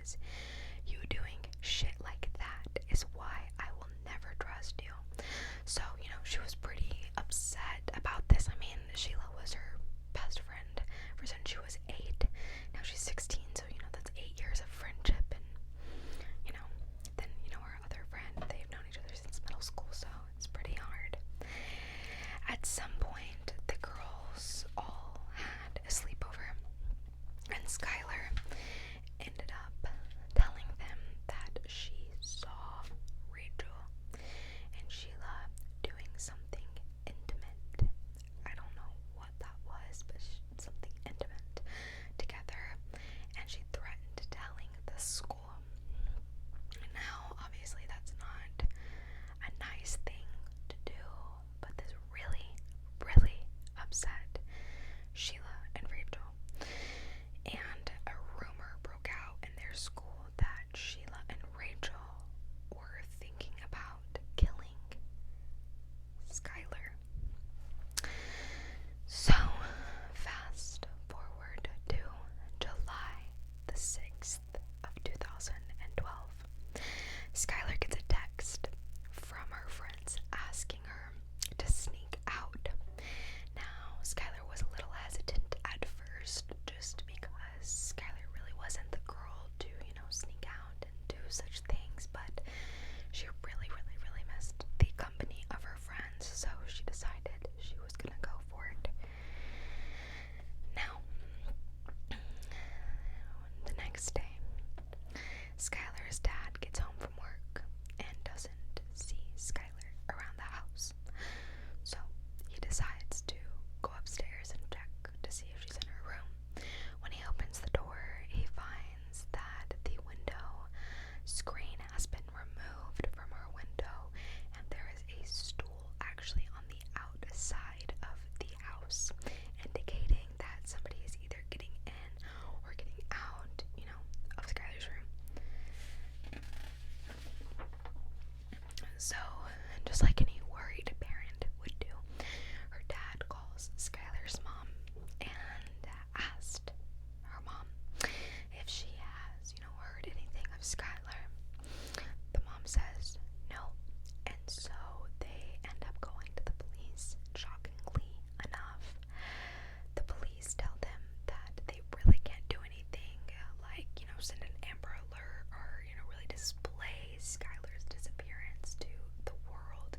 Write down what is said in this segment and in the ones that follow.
says, "You doing shit like that is why I will never trust you." So, she was pretty upset about this. I mean, Sheila was her best friend ever since she was 8. Now she's 16, so, that's 8 years of friendship. And, then, her other friend, they've known each other since middle school, so it's pretty hard. At some point, the girls all had a sleepover, and Skylar ended up telling them that she saw Rachel and Sheila doing something intimate. I don't know what that was, but something intimate together, and she threatened telling the school. Now, obviously, that's not a nice thing to do, but this really, really upset Sheila and Rachel. And a rumor broke out in their school that Sheila and Rachel were thinking about killing Skylar. So, fast forward to July the 6th of 2012. Skylar gets a text from her friends asking her to sneak out. Now, Skylar was a little hesitant at first, just because Skylar really wasn't the girl to, sneak out and do such things, but she really, really, really missed the company of her friends, so she decided she was gonna go for it. Now, the next day, Skylar's dad gets home from work and doesn't see Skylar around the house. So he decides to go upstairs and check to see if she's in her room. When he opens the door, he finds that the window screen has been removed from her window, and there is a stool actually on the outside of the house, indicating that somebody is either getting in or getting out, of Skylar's room. So, just like any worried parent would do, her dad calls Skylar's mom and asked her mom if she has, heard anything of Skylar. The mom says no, and so they end up going to the police. Shockingly enough, the police tell them that they really can't do anything, like, send an Amber Alert or, really display Skylar's disappearance to the world,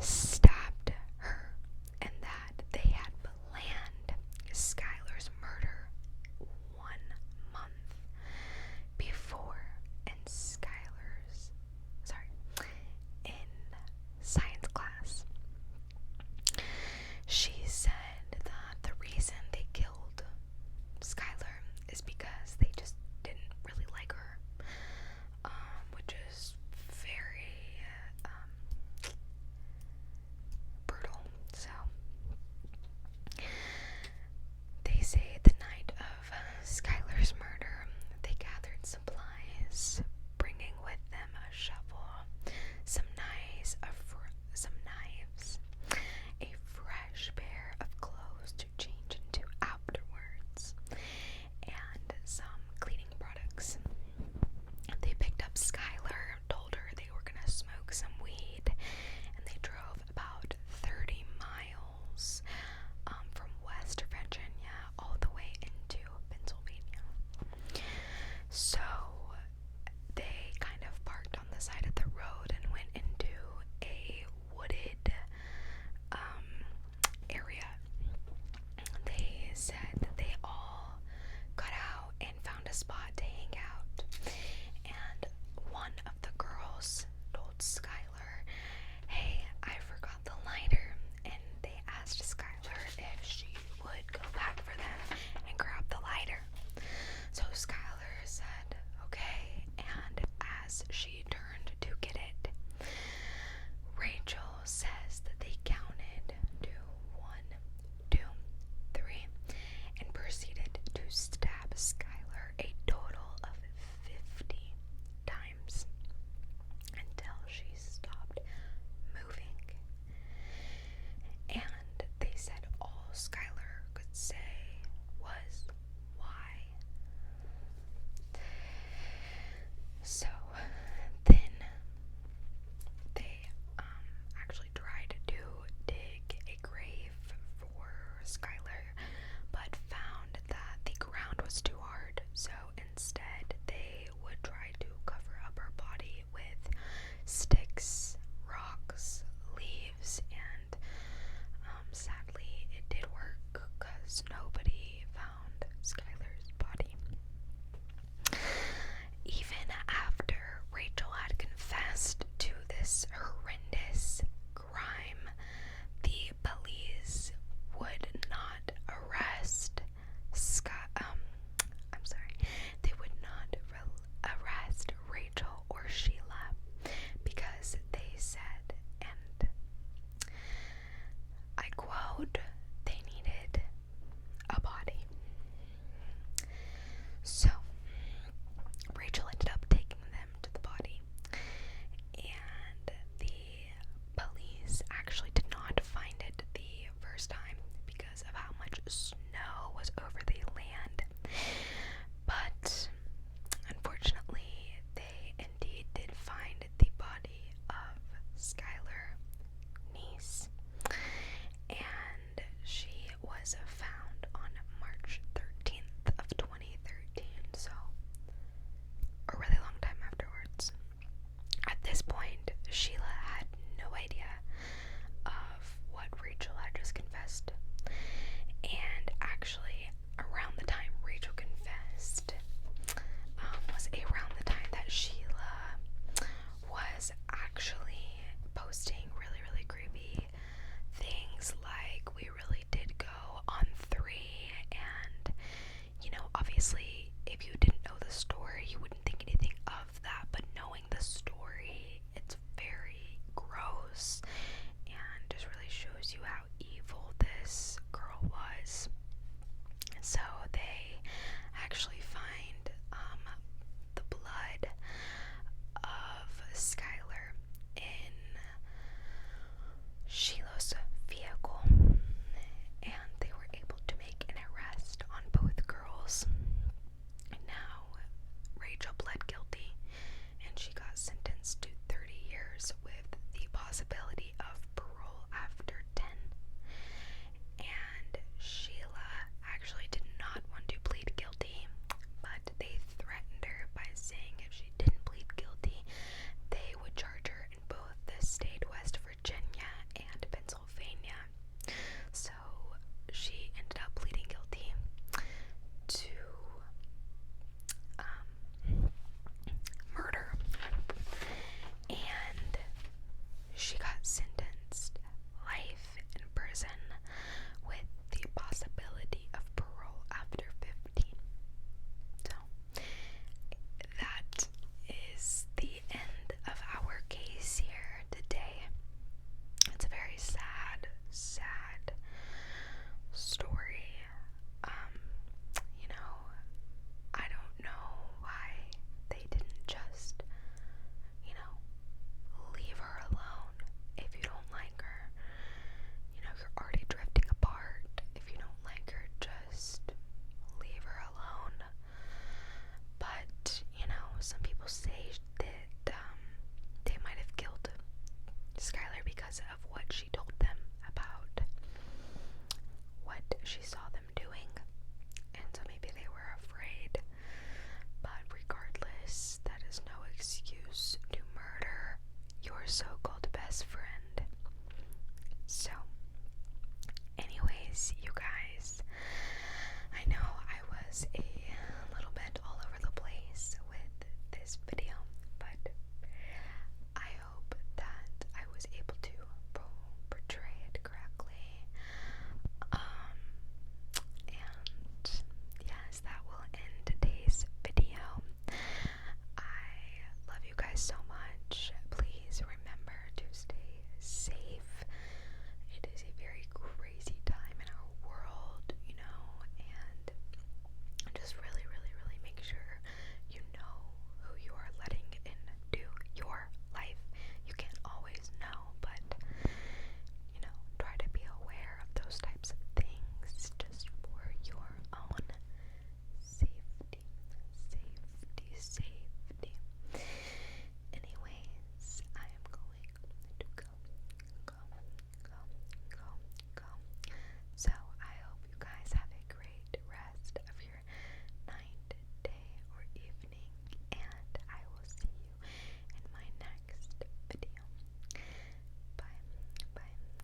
stabbed her and that they had planned Skylar's murder 1 month before in in science class. She said that the reason they killed Skylar is because they just didn't really like her, which is very sentenced life in prison with the possibility of parole after 15. So, that is the end of our case here today. It's a very sad, sad story. You know, I don't know why they didn't just, you know, leave her alone. If you don't like her, you know, you're already drifting apart. If you don't like her, just leave her alone. But, you know, some people say that they might have killed Skylar because of what she told them about what she saw them